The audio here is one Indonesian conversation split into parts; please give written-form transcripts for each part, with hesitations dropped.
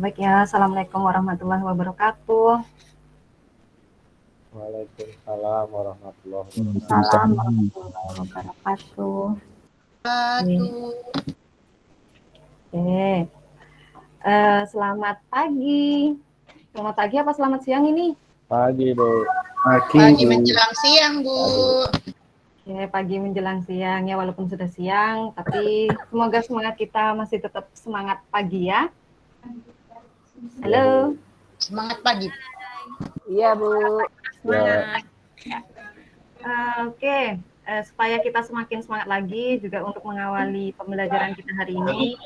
Baik ya, Assalamualaikum warahmatullahi wabarakatuh. Waalaikumsalam warahmatullahi wabarakatuh. Salam warahmatullahi wabarakatuh. Oke. Selamat pagi. Selamat pagi apa selamat siang ini? Pagi, Bu. Pagi menjelang siang, Bu. Oke, pagi menjelang siang ya, walaupun sudah siang, tapi semoga semangat kita masih tetap semangat pagi ya. Halo. Semangat pagi. Iya, Bu. Semangat. Oke. Supaya kita semakin semangat lagi juga untuk mengawali pembelajaran kita hari ini,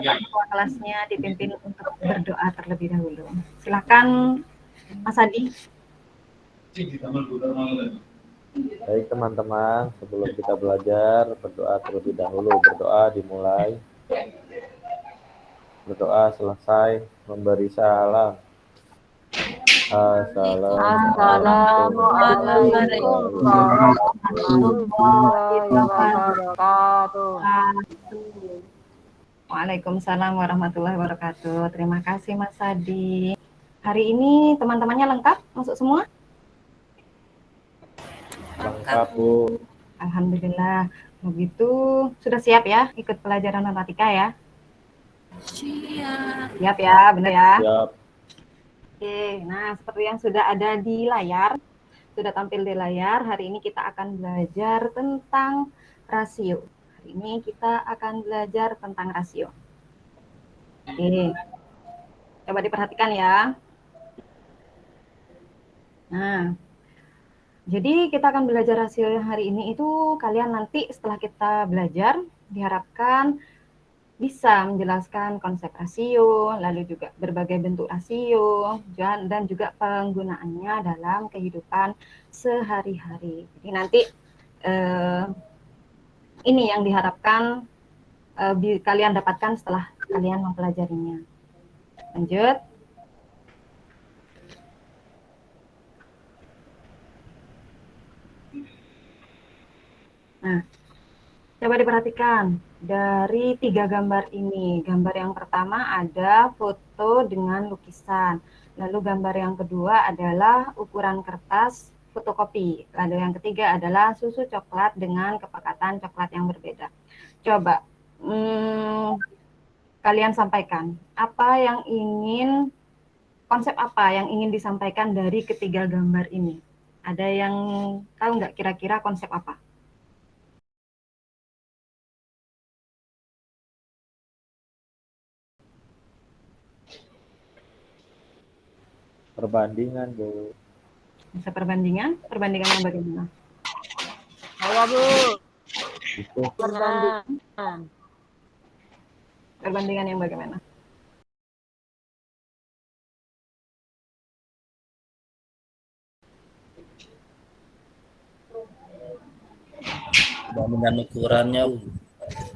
ketua kelasnya dipimpin untuk berdoa terlebih dahulu. Silakan, Mas Adi. Baik teman-teman, sebelum kita belajar, berdoa terlebih dahulu. Berdoa dimulai. Berdoa selesai, memberi salam. Assalamualaikum warahmatullahi wabarakatuh. Waalaikumsalam warahmatullahi wabarakatuh. Terima kasih Mas Adi. Hari ini teman-temannya lengkap masuk semua? Lengkap, Bu. Alhamdulillah. Begitu sudah siap ya ikut pelajaran matematika ya? Siap ya, benar ya? Siap. Oke, nah seperti yang sudah ada di layar, sudah tampil di layar, hari ini kita akan belajar tentang rasio. Hari ini kita akan belajar tentang rasio. Oke, coba diperhatikan ya. Nah, jadi kita akan belajar rasio yang hari ini itu kalian nanti setelah kita belajar diharapkan bisa menjelaskan konsep rasio, lalu juga berbagai bentuk rasio, dan juga penggunaannya dalam kehidupan sehari-hari. Jadi nanti ini yang diharapkan kalian dapatkan setelah kalian mempelajarinya. Lanjut. Nah, coba diperhatikan dari 3 gambar ini. Gambar yang pertama ada foto dengan lukisan. Lalu gambar yang kedua adalah ukuran kertas fotokopi. Lalu yang ketiga adalah susu coklat dengan kepekatan coklat yang berbeda. Coba kalian sampaikan konsep apa yang ingin disampaikan dari ketiga gambar ini. Ada yang tahu nggak kira-kira konsep apa? Perbandingan, Bu. Bisa perbandingan yang bagaimana? Halo, Bu. Itu Perbandingan yang bagaimana? Dengan ukurannya, Bu.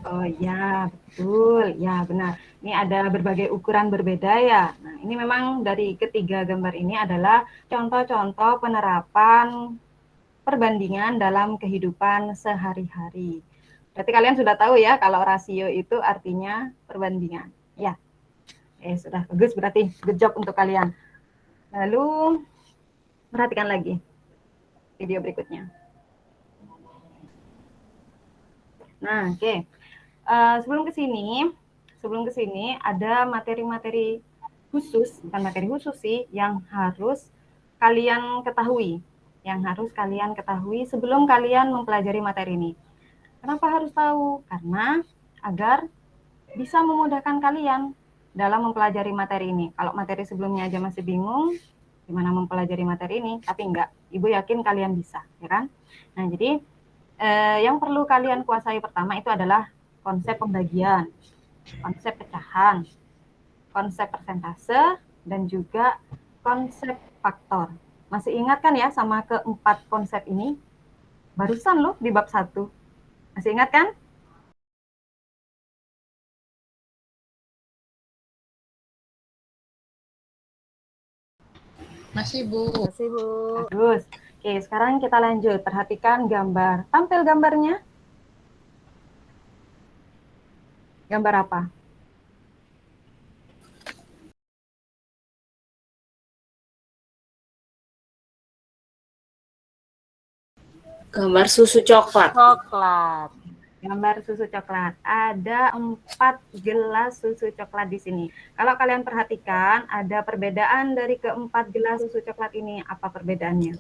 Oh ya, betul. Ya, benar. Ini ada berbagai ukuran berbeda ya. Nah, ini memang dari ketiga gambar ini adalah contoh-contoh penerapan perbandingan dalam kehidupan sehari-hari. Berarti kalian sudah tahu ya kalau rasio itu artinya perbandingan. Ya. Sudah bagus berarti. Good job untuk kalian. Lalu perhatikan lagi video berikutnya. Nah, oke. Sebelum ke sini ada materi-materi khusus, bukan materi khusus sih, yang harus kalian ketahui. Sebelum kalian mempelajari materi ini. Kenapa harus tahu? Karena agar bisa memudahkan kalian dalam mempelajari materi ini. Kalau materi sebelumnya aja masih bingung, gimana mempelajari materi ini? Tapi enggak, Ibu yakin kalian bisa, ya kan? Nah, jadi yang perlu kalian kuasai pertama itu adalah konsep pembagian, konsep pecahan, konsep persentase, dan juga konsep faktor. Masih ingat kan ya sama keempat konsep ini? Barusan loh di bab 1. Masih ingat kan? Masih, Bu. Masih, Bu. Bagus. Oke, sekarang kita lanjut. Perhatikan gambar. Tampil gambarnya. Gambar apa? Gambar susu coklat. Coklat. Gambar susu coklat. Ada 4 gelas susu coklat di sini. Kalau kalian perhatikan, ada perbedaan dari keempat gelas susu coklat ini. Apa perbedaannya?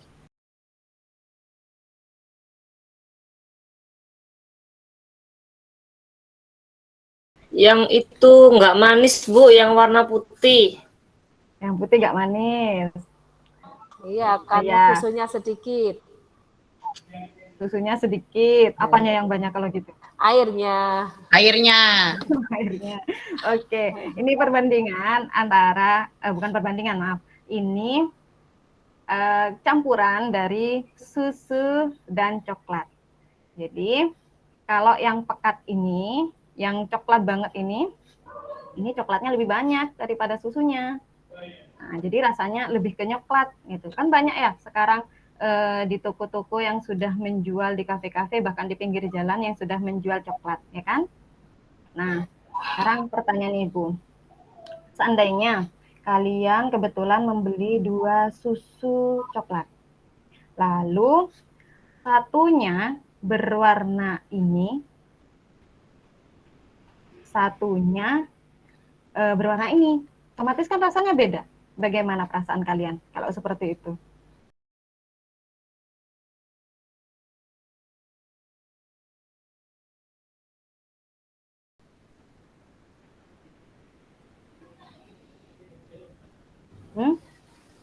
Yang itu nggak manis, Bu, yang warna putih. Yang putih nggak manis. Iya, karena Iya. susunya sedikit. Susunya sedikit. Apanya yang banyak kalau gitu? Airnya. Airnya. Airnya. Oke, ini perbandingan antara, bukan perbandingan, maaf. Ini campuran dari susu dan coklat. Jadi, kalau yang pekat ini, yang coklat banget ini coklatnya lebih banyak daripada susunya. Nah, jadi rasanya lebih ke coklat gitu. Kan banyak ya sekarang di toko-toko yang sudah menjual, di kafe-kafe, bahkan di pinggir jalan yang sudah menjual coklat, ya kan? Nah, sekarang pertanyaan Ibu. Seandainya kalian kebetulan membeli 2 susu coklat. Lalu satunya berwarna ini, satunya berwarna ini. Otomatis kan rasanya beda. Bagaimana perasaan kalian kalau seperti itu?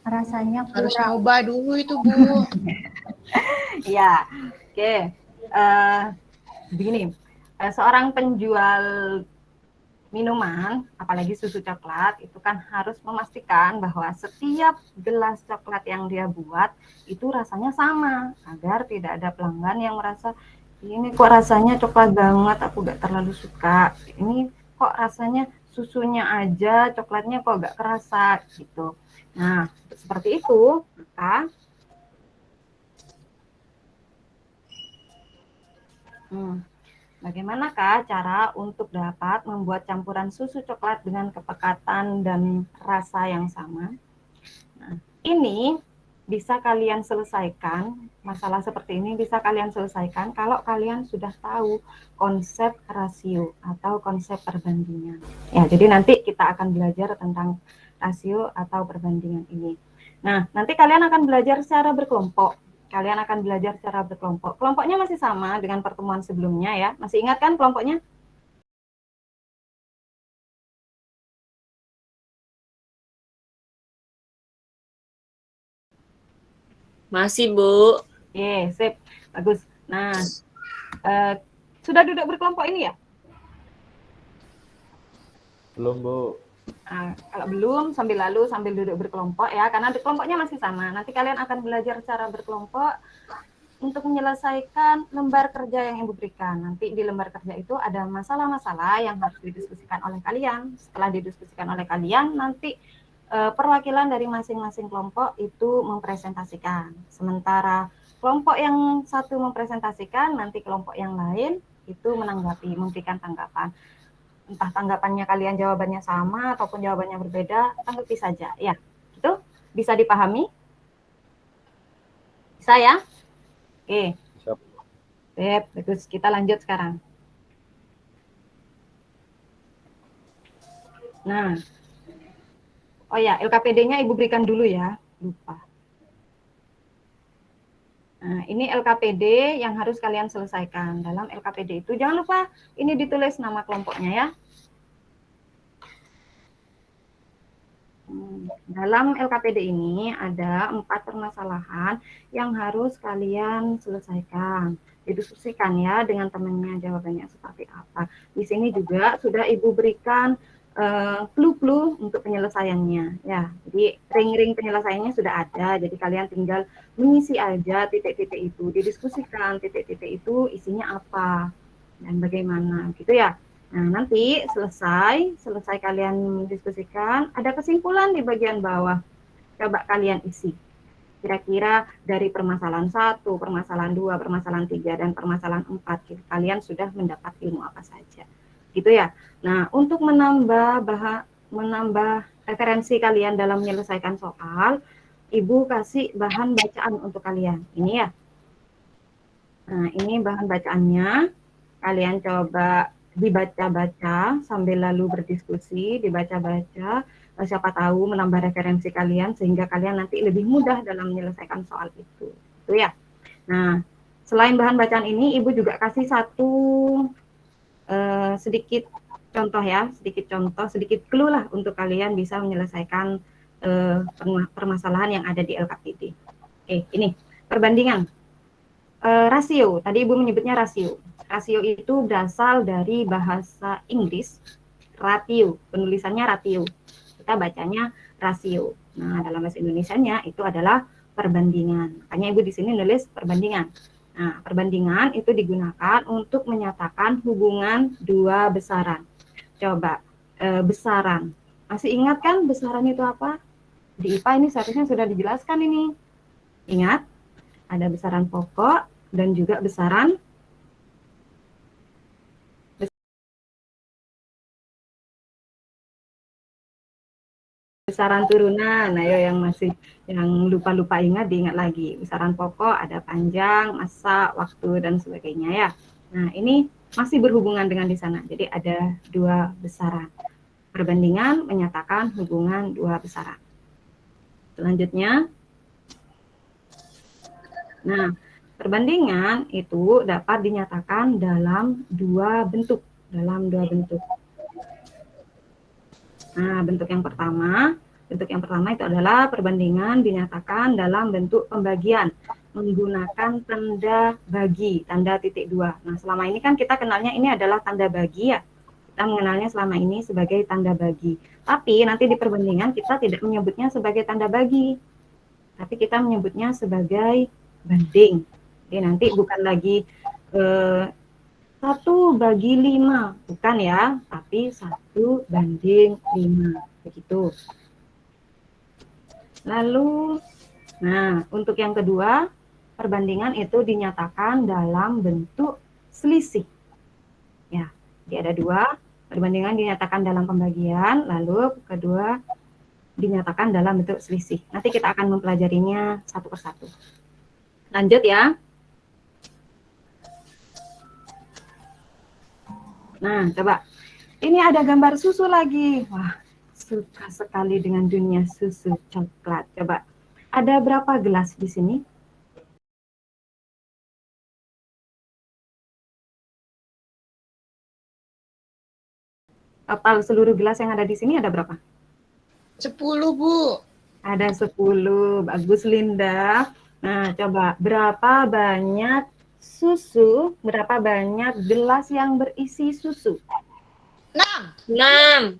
Rasanya Harus kurang. nyoba dulu itu, Bu. Ya, oke. Begini, seorang penjual minuman, apalagi susu coklat, itu kan harus memastikan bahwa setiap gelas coklat yang dia buat itu rasanya sama, agar tidak ada pelanggan yang merasa, ini kok rasanya coklat banget, aku gak terlalu suka. Ini kok rasanya susunya aja, coklatnya kok gak kerasa, gitu. Nah, seperti itu, maka bagaimanakah cara untuk dapat membuat campuran susu coklat dengan kepekatan dan rasa yang sama? Nah, ini bisa kalian selesaikan, masalah seperti ini bisa kalian selesaikan kalau kalian sudah tahu konsep rasio atau konsep perbandingan. Ya, jadi nanti kita akan belajar tentang rasio atau perbandingan ini. Nah, nanti kalian akan belajar secara berkelompok. Kalian akan belajar secara berkelompok. Kelompoknya masih sama dengan pertemuan sebelumnya ya. Masih ingat kan kelompoknya? Masih, Bu. Oke, sip. Bagus. Nah, sudah duduk berkelompok ini ya? Belum, Bu. Nah, kalau belum, sambil duduk berkelompok ya, karena kelompoknya masih sama. Nanti kalian akan belajar cara berkelompok untuk menyelesaikan lembar kerja yang Ibu berikan. Nanti di lembar kerja itu ada masalah-masalah yang harus didiskusikan oleh kalian. Setelah didiskusikan oleh kalian, nanti perwakilan dari masing-masing kelompok itu mempresentasikan. Sementara kelompok yang satu mempresentasikan, nanti kelompok yang lain itu menanggapi, memberikan tanggapan. Entah tanggapannya kalian jawabannya sama ataupun jawabannya berbeda, tanggapi saja. Ya, itu bisa dipahami? Bisa ya? Oke. Siap. Sip, bagus. Kita lanjut sekarang. Nah, oh ya, LKPD-nya Ibu berikan dulu ya, lupa. Nah, ini LKPD yang harus kalian selesaikan. Dalam LKPD itu, jangan lupa ini ditulis nama kelompoknya ya. Dalam LKPD ini ada 4 permasalahan yang harus kalian selesaikan. Didiskusikan ya dengan temannya jawabannya seperti apa. Di sini juga sudah Ibu berikan clue-clue untuk penyelesaiannya ya. Jadi ring-ring penyelesaiannya sudah ada. Jadi kalian tinggal mengisi aja titik-titik itu, didiskusikan titik-titik itu isinya apa dan bagaimana gitu ya. Nah, nanti selesai kalian diskusikan, ada kesimpulan di bagian bawah. Coba kalian isi. Kira-kira dari permasalahan 1, permasalahan 2, permasalahan 3, dan permasalahan 4, kalian sudah mendapat ilmu apa saja. Gitu ya. Nah, untuk menambah referensi kalian dalam menyelesaikan soal, Ibu kasih bahan bacaan untuk kalian. Ini ya. Nah, ini bahan bacaannya. Kalian coba dibaca-baca sambil lalu berdiskusi, dibaca-baca, siapa tahu menambah referensi kalian sehingga kalian nanti lebih mudah dalam menyelesaikan soal itu. Itu ya. Nah, selain bahan bacaan ini, Ibu juga kasih satu sedikit contoh ya, sedikit clue lah untuk kalian bisa menyelesaikan permasalahan yang ada di LKPD. Oke, ini perbandingan. Rasio, tadi Ibu menyebutnya rasio. Rasio itu berasal dari bahasa Inggris, ratio, penulisannya ratio. Kita bacanya rasio. Nah, dalam bahasa Indonesianya itu adalah perbandingan. Makanya Ibu di sini nulis perbandingan. Nah, perbandingan itu digunakan untuk menyatakan hubungan dua besaran. Coba, besaran. Masih ingat kan besaran itu apa? Di IPA ini seharusnya sudah dijelaskan ini. Ingat, ada besaran pokok dan juga besaran turunan. Ayo yang lupa-lupa ingat, diingat lagi. Besaran pokok ada panjang, masa, waktu, dan sebagainya ya. Nah, ini masih berhubungan dengan di sana. Jadi ada dua besaran. Perbandingan menyatakan hubungan dua besaran. Selanjutnya, nah, perbandingan itu dapat dinyatakan dalam dua bentuk. Nah, bentuk yang pertama itu adalah perbandingan dinyatakan dalam bentuk pembagian menggunakan tanda bagi, tanda titik dua. Nah, selama ini kan kita kenalnya ini adalah tanda bagi ya. Kita mengenalnya selama ini sebagai tanda bagi. Tapi nanti di perbandingan kita tidak menyebutnya sebagai tanda bagi. Tapi kita menyebutnya sebagai banding. Jadi nanti bukan lagi 1/5, bukan ya, tapi 1/5, begitu. Lalu, nah, untuk yang kedua, perbandingan itu dinyatakan dalam bentuk selisih. Ya, jadi ada dua, perbandingan dinyatakan dalam pembagian, lalu kedua dinyatakan dalam bentuk selisih. Nanti kita akan mempelajarinya satu persatu. Lanjut ya. Nah, coba. Ini ada gambar susu lagi. Wah, suka sekali dengan dunia susu coklat. Coba. Ada berapa gelas di sini? Total seluruh gelas yang ada di sini ada berapa? 10, Bu. Ada 10. Bagus, Linda. Nah, coba. Berapa banyak gelas yang berisi susu? 6. 6.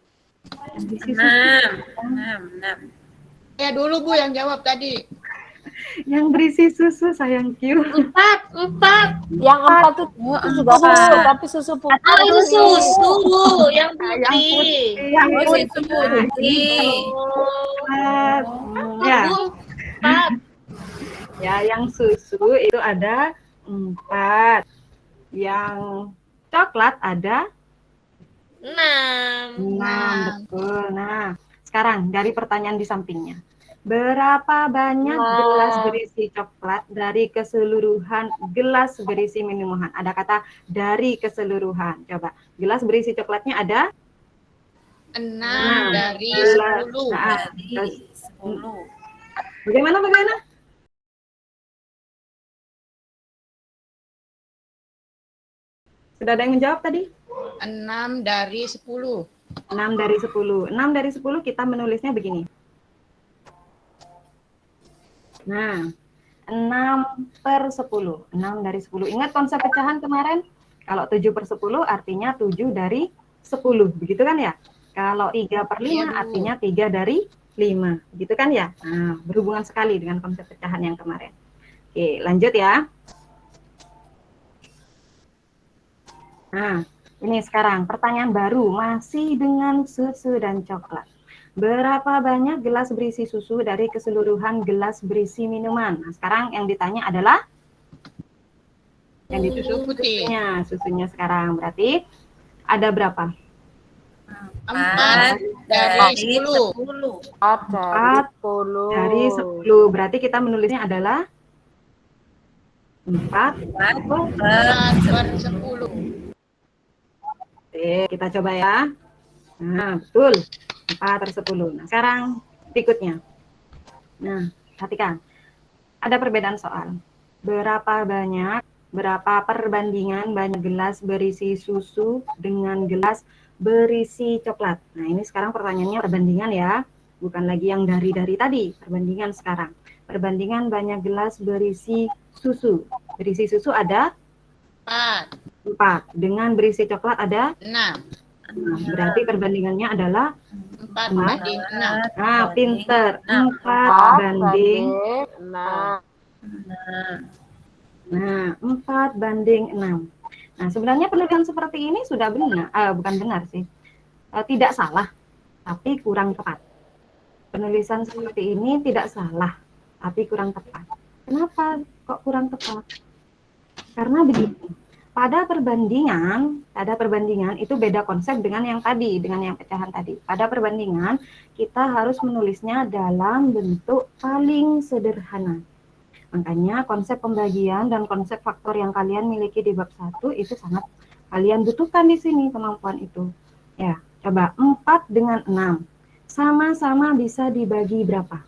Berisi susu. 6. Ya dulu, Bu, yang jawab tadi. Yang berisi susu, sayang Q. 4. Yang 4 itu juga susu, tapi susu putih. Oh, itu susu yang putih. Yang Oh, putih. susu putih. Ya. 4. Ya, yang susu itu ada 4. Yang coklat ada 6. 6, betul. Nah, sekarang dari pertanyaan di sampingnya. Berapa banyak gelas berisi coklat dari keseluruhan gelas berisi minuman? Ada kata dari keseluruhan. Coba, gelas berisi coklatnya ada 6 dari gelas. 10. Nah, 10. Bagaimana? Sudah ada yang menjawab tadi? 6 dari 10. 6 dari 10. 6 dari 10 kita menulisnya begini. Nah, 6/10. 6 dari 10. Ingat konsep pecahan kemarin? Kalau 7/10 artinya 7 dari 10. Begitu kan ya? Kalau 3/5 Iya, Bu. artinya 3 dari 5. Gitu kan ya? Nah, berhubungan sekali dengan konsep pecahan yang kemarin. Oke, lanjut ya. Nah, ini sekarang pertanyaan baru, masih dengan susu dan coklat. Berapa banyak gelas berisi susu dari keseluruhan gelas berisi minuman? Nah, sekarang yang ditanya adalah yang Susu putih. susunya sekarang. Berarti ada berapa? 4 dari 10. 4 dari 4 10. dari 10. Berarti kita menulisnya adalah 4 4/10. Oke, kita coba ya. Nah, betul. 4/10. Nah, sekarang berikutnya. Nah, perhatikan. Ada perbedaan soal. Berapa perbandingan banyak gelas berisi susu dengan gelas berisi coklat? Nah, ini sekarang pertanyaannya perbandingan ya. Bukan lagi yang dari tadi. Perbandingan sekarang. Perbandingan banyak gelas berisi susu. Berisi susu ada 4. Dengan berisi coklat ada 6. Nah, berarti perbandingannya adalah 4/6. Nah, pinter. 4 4 banding. banding 6. Nah, 4 banding 6. Nah, sebenarnya penulisan seperti ini sudah benar. Bukan benar sih. Tidak salah, tapi kurang tepat. Penulisan seperti ini tidak salah, tapi kurang tepat. Kenapa kok kurang tepat? Karena begini. Pada perbandingan itu beda konsep dengan yang tadi, dengan yang pecahan tadi. Pada perbandingan, kita harus menulisnya dalam bentuk paling sederhana. Makanya konsep pembagian dan konsep faktor yang kalian miliki di bab 1 itu sangat kalian butuhkan di sini kemampuan itu. Ya, coba 4 dengan 6. Sama-sama bisa dibagi berapa?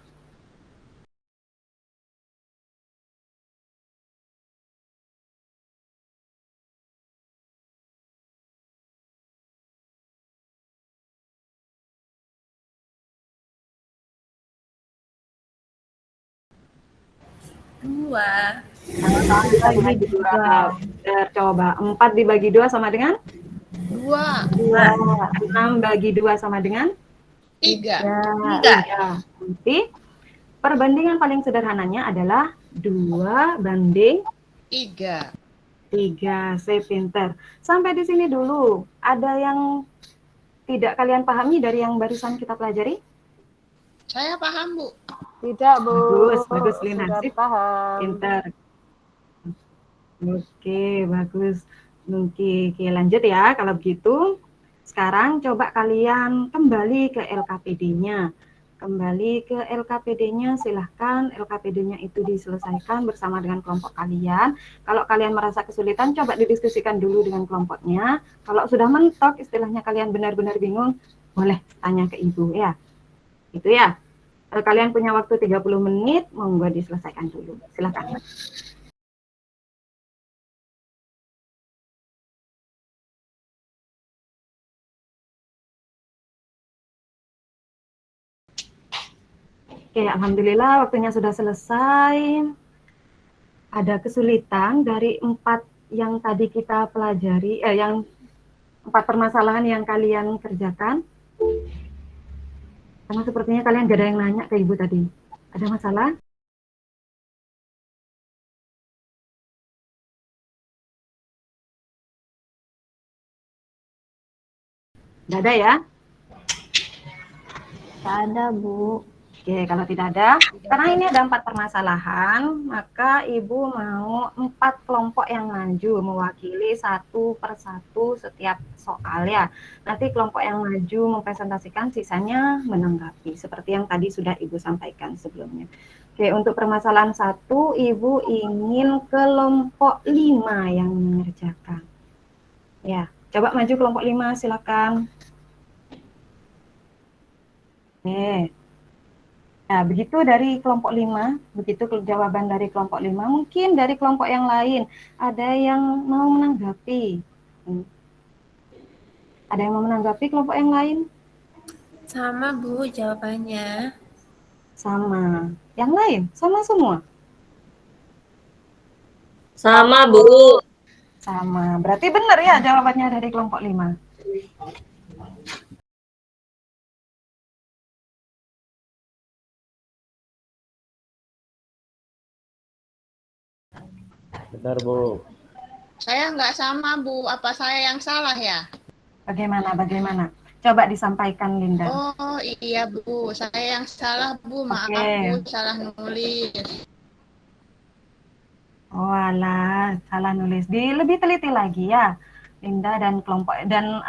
Dibagi 2. Coba 4 dibagi 2 sama dengan 2. 6 bagi 2 sama dengan 3. 3. Nanti perbandingan paling sederhananya adalah 2 banding 3. 3. Saya pinter. Sampai di sini dulu. Ada yang tidak kalian pahami dari yang barusan kita pelajari? Saya paham, Bu. Tidak, Bu. Bagus, Lina. Sudah Sip. paham. Pinter. Oke, bagus. Oke, lanjut ya. Kalau begitu, sekarang coba kalian kembali ke LKPD-nya. Kembali ke LKPD-nya, silahkan LKPD-nya itu diselesaikan bersama dengan kelompok kalian. Kalau kalian merasa kesulitan, coba didiskusikan dulu dengan kelompoknya. Kalau sudah mentok, istilahnya kalian benar-benar bingung, boleh tanya ke ibu ya. Itu ya. Kalau kalian punya waktu 30 menit, monggo diselesaikan dulu. Silahkan. Oke, alhamdulillah waktunya sudah selesai. Ada kesulitan dari 4 yang tadi kita pelajari, yang 4 permasalahan yang kalian kerjakan. Karena sepertinya kalian gak ada yang nanya ke ibu tadi. Ada masalah? Gak ada ya? Tidak ada, Bu. Oke, kalau tidak ada, karena ini ada 4 permasalahan, maka Ibu mau 4 kelompok yang maju, mewakili satu persatu setiap soal ya. Nanti kelompok yang maju mempresentasikan, sisanya menanggapi, seperti yang tadi sudah Ibu sampaikan sebelumnya. Oke, untuk permasalahan 1, Ibu ingin kelompok 5 yang mengerjakan. Ya, coba maju kelompok 5, silakan. Oke. Nah, begitu dari kelompok 5, begitu jawaban dari kelompok 5, mungkin dari kelompok yang lain, ada yang mau menanggapi. Ada yang mau menanggapi kelompok yang lain? Sama, Bu, jawabannya. Sama. Yang lain? Sama semua? Sama, Bu. Sama. Berarti benar ya jawabannya dari kelompok 5. Benar, Bu. Saya nggak sama, Bu. Apa saya yang salah ya? Bagaimana? Coba disampaikan, Linda. Oh, iya, Bu. Saya yang salah, Bu. Maaf, Oke. Bu. Salah nulis. Oh alah, salah nulis. Lebih teliti lagi ya, Linda dan kelompok dan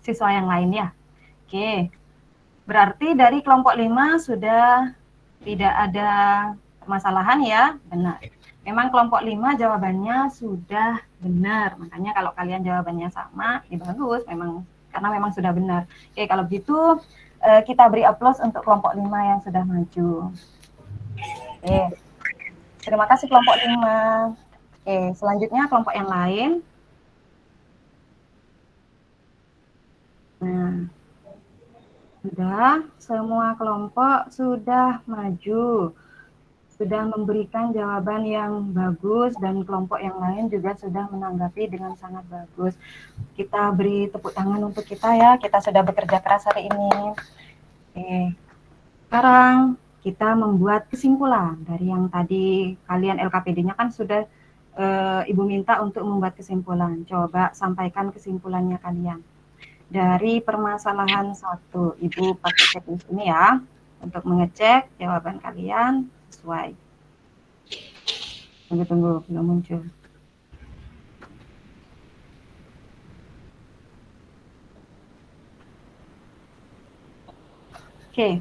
siswa yang lain ya. Oke. Berarti dari kelompok 5 sudah tidak ada permasalahan ya, benar. Memang kelompok 5 jawabannya sudah benar. Makanya kalau kalian jawabannya sama, ya bagus, karena memang sudah benar. Oke, kalau begitu kita beri aplaus untuk kelompok 5 yang sudah maju. Oke. Terima kasih kelompok 5. Oke, selanjutnya kelompok yang lain. Nah, sudah, semua kelompok sudah maju, sudah memberikan jawaban yang bagus, dan kelompok yang lain juga sudah menanggapi dengan sangat bagus. Kita beri tepuk tangan untuk kita ya, kita sudah bekerja keras hari ini. Oke, sekarang kita membuat kesimpulan dari yang tadi kalian LKPD-nya kan sudah Ibu minta untuk membuat kesimpulan. Coba sampaikan kesimpulannya kalian. Dari permasalahan 1, Ibu pakai checklist ini ya, untuk mengecek jawaban kalian sesuai. Tunggu, belum muncul. Oke.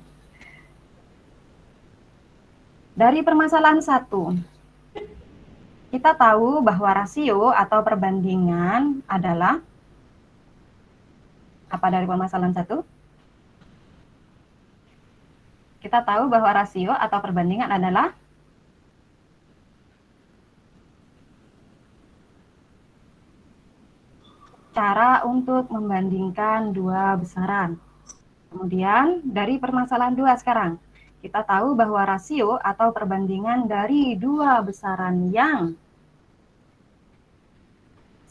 Dari permasalahan 1, kita tahu bahwa rasio atau perbandingan adalah apa dari permasalahan 1? Kita tahu bahwa rasio atau perbandingan adalah cara untuk membandingkan dua besaran. Kemudian dari permasalahan 2 sekarang, kita tahu bahwa rasio atau perbandingan dari dua besaran yang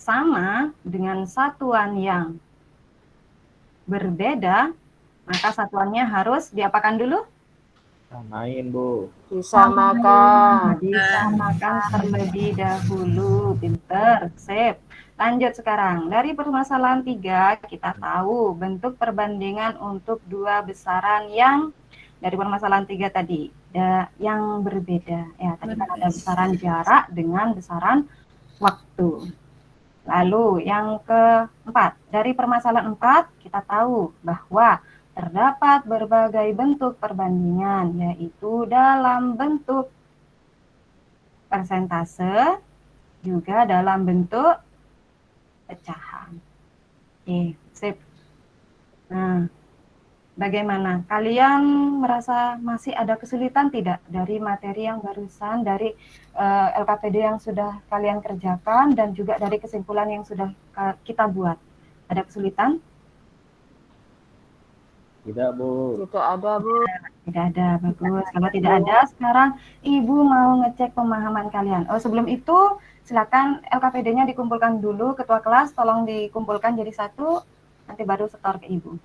sama dengan satuan yang berbeda, maka satuannya harus diapakan dulu? Samain, Bu. Disamakan. Disamakan terlebih dahulu. Pinter, sip. Lanjut sekarang. Dari permasalahan 3, kita tahu bentuk perbandingan untuk dua besaran yang dari permasalahan 3 tadi, yang berbeda. Ya, tadi kan ada besaran jarak dengan besaran waktu. Lalu yang keempat, dari permasalahan 4 kita tahu bahwa terdapat berbagai bentuk perbandingan, yaitu dalam bentuk persentase, juga dalam bentuk pecahan. Oke, sip. Nah, bagaimana? Kalian merasa masih ada kesulitan tidak dari materi yang barusan, dari LKPD yang sudah kalian kerjakan, dan juga dari kesimpulan yang sudah kita buat? Ada kesulitan? Tidak, Bu. Tidak ada, Bu. Tidak ada, bagus. Kalau tidak ada, sekarang Ibu mau ngecek pemahaman kalian. Oh, sebelum itu, silakan LKPD-nya dikumpulkan dulu. Ketua kelas, tolong dikumpulkan jadi satu, nanti baru setor ke Ibu.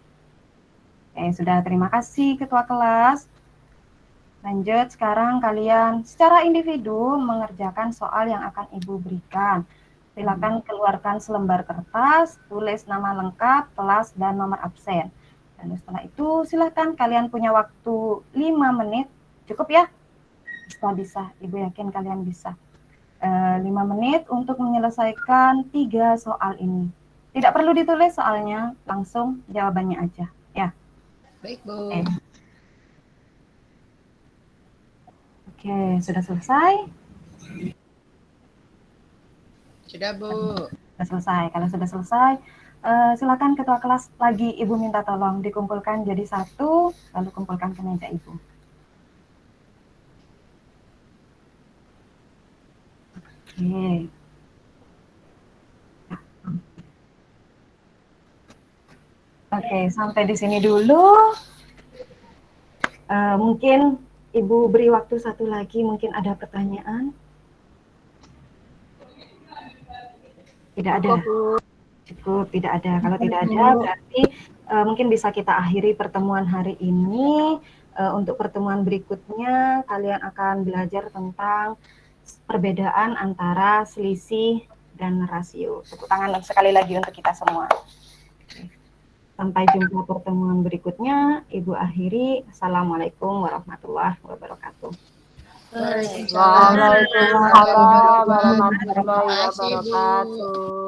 Oke, sudah, terima kasih Ketua kelas. Lanjut, sekarang kalian secara individu mengerjakan soal yang akan Ibu berikan. Silakan keluarkan selembar kertas, tulis nama lengkap, kelas, dan nomor absen. Dan setelah itu silakan kalian punya waktu 5 menit, cukup ya? Bisa, Ibu yakin kalian bisa. 5 menit untuk menyelesaikan 3 soal ini. Tidak perlu ditulis soalnya, langsung jawabannya aja. Ya. Baik, Bu. Oke, sudah selesai? Sudah, Bu. Sudah selesai. Kalau sudah selesai, silakan ketua kelas lagi Ibu minta tolong dikumpulkan jadi satu, lalu kumpulkan ke meja Ibu. Oke. Oke, sampai di sini dulu. Mungkin Ibu beri waktu satu lagi, mungkin ada pertanyaan. Tidak ada. Cukup, tidak ada. Kalau tidak ada, berarti mungkin bisa kita akhiri pertemuan hari ini. Untuk pertemuan berikutnya, kalian akan belajar tentang perbedaan antara selisih dan rasio. Tepuk tangan sekali lagi untuk kita semua. Sampai jumpa pertemuan berikutnya. Ibu akhiri. Assalamualaikum warahmatullahi wabarakatuh. Waalaikumsalam warahmatullahi Terima kasih, Bu. wabarakatuh.